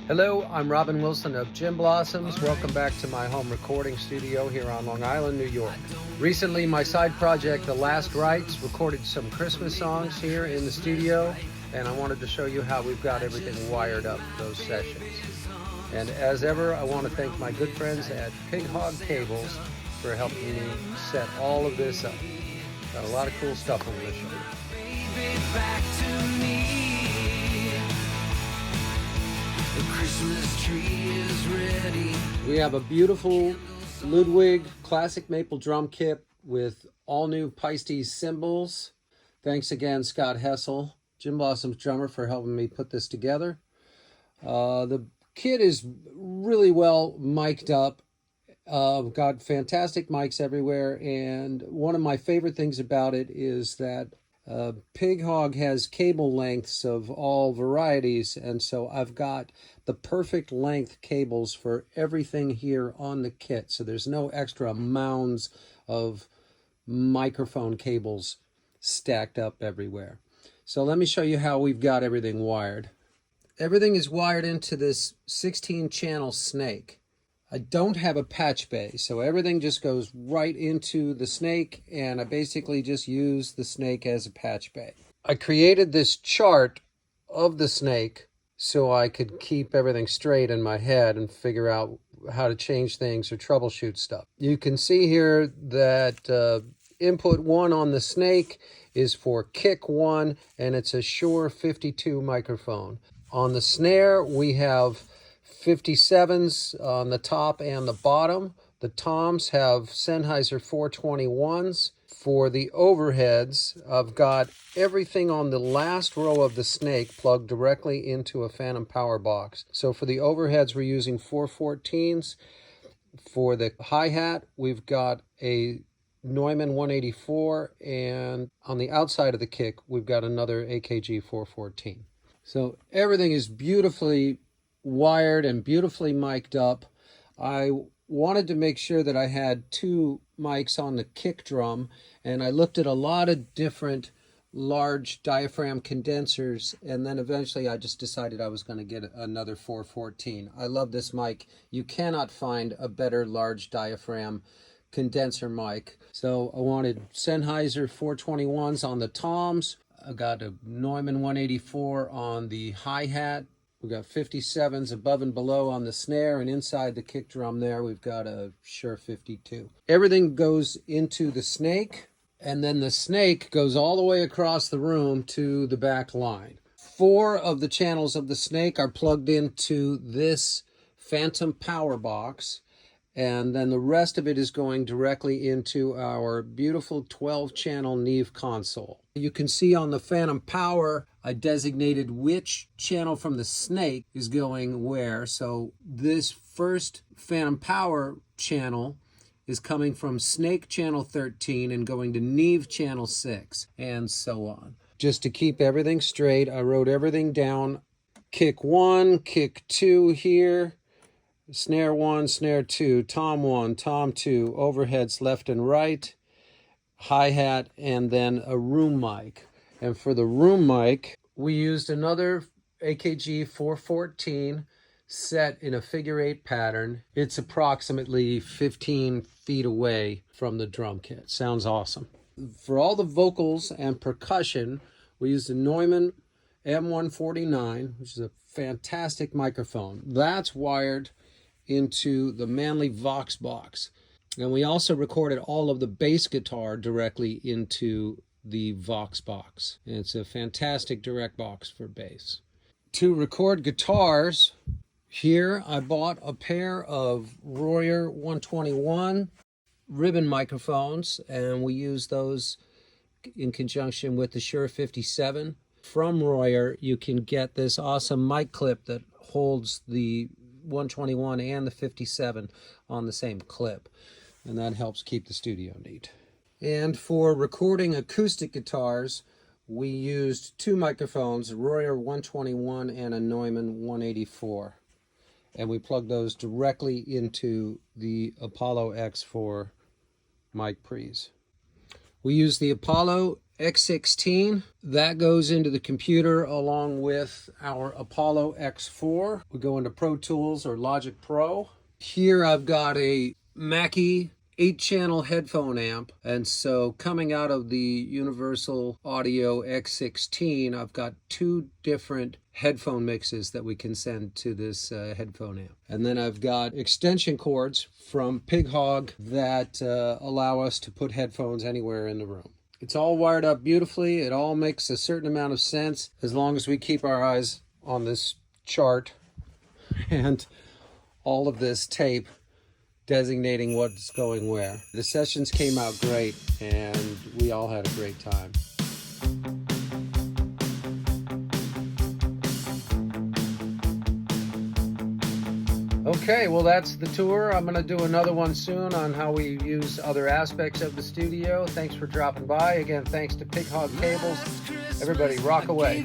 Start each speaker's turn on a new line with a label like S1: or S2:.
S1: Hello, I'm Robin Wilson of Jim Blossoms. Welcome back to my home recording studio here on Long Island, New York. Recently, my side project, The Last Rites, recorded some Christmas songs here in the studio, and I wanted to show you how we've got everything wired up for those sessions. And as ever, I want to thank my good friends at Pig Hog Cables for helping me set all of this up. Got a lot of cool stuff I'm going to show you. The Christmas tree is ready. We have a beautiful Ludwig classic maple drum kit with all new Pisces cymbals. Thanks again, Scott Hessel, Jim Blossom's drummer, for helping me put this together. The kit is really well mic'd up. Got fantastic mics everywhere, and one of my favorite things about it is that Pig Hog has cable lengths of all varieties, and so I've got the perfect length cables for everything here on the kit, so there's no extra mounds of microphone cables stacked up everywhere. So let me show you how we've got everything wired. Everything is wired into this 16-channel snake. I don't have a patch bay, so everything just goes right into the snake, and I basically just use the snake as a patch bay. I created this chart of the snake so I could keep everything straight in my head and figure out how to change things or troubleshoot stuff. You can see here that input 1 on the snake is for kick 1, and it's a Shure 52 microphone. On the snare, we have 57s on the top and the bottom. The toms have Sennheiser 421s. For the overheads, I've got everything on the last row of the snake plugged directly into a Phantom Power box. So for the overheads, we're using 414s. For the hi-hat, we've got a Neumann 184, and on the outside of the kick, we've got another AKG 414. So everything is beautifully wired and beautifully mic'd up. I wanted to make sure that I had 2 mics on the kick drum, and I looked at a lot of different large diaphragm condensers, and then eventually I just decided I was going to get another 414. I love this mic. You cannot find a better large diaphragm condenser mic. So I wanted Sennheiser 421s on the toms. I got a Neumann 184 on the hi-hat. We've got 57s above and below on the snare, and inside the kick drum there, we've got a Shure 52. Everything goes into the snake, and then the snake goes all the way across the room to the back line. 4 of the channels of the snake are plugged into this Phantom Power box, and then the rest of it is going directly into our beautiful 12-channel Neve console. You can see on the Phantom Power, I designated which channel from the snake is going where. So this first Phantom Power channel is coming from snake channel 13 and going to Neve channel 6, and so on. Just to keep everything straight, I wrote everything down. Kick 1, kick 2 here. Snare 1, snare 2, tom 1, tom 2, overheads left and right, hi-hat, and then a room mic. And for the room mic, we used another AKG 414 set in a figure 8 pattern. It's approximately 15 feet away from the drum kit. Sounds awesome. For all the vocals and percussion, we used a Neumann M149, which is a fantastic microphone. That's wired into the Manley Vox box. And we also recorded all of the bass guitar directly into the Vox box. And it's a fantastic direct box for bass. To record guitars, here I bought a pair of Royer 121 ribbon microphones, and we use those in conjunction with the Shure 57. From Royer, you can get this awesome mic clip that holds the 121 and the 57 on the same clip, and that helps keep the studio neat. And for recording acoustic guitars, we used 2 microphones, a Royer 121 and a Neumann 184, and we plugged those directly into the Apollo X4 mic pre's. We used the Apollo X16. That goes into the computer along with our Apollo X4. We go into Pro Tools or Logic Pro. Here I've got a Mackie 8-channel headphone amp, and so coming out of the Universal Audio X16, I've got 2 different headphone mixes that we can send to this headphone amp. And then I've got extension cords from Pig Hog that allow us to put headphones anywhere in the room. It's all wired up beautifully. It all makes a certain amount of sense as long as we keep our eyes on this chart and all of this tape designating what's going where. The sessions came out great, and we all had a great time. Okay, well, that's the tour. I'm going to do another one soon on how we use other aspects of the studio. Thanks for dropping by. Again, thanks to Pig Hog Cables. Everybody, rock away.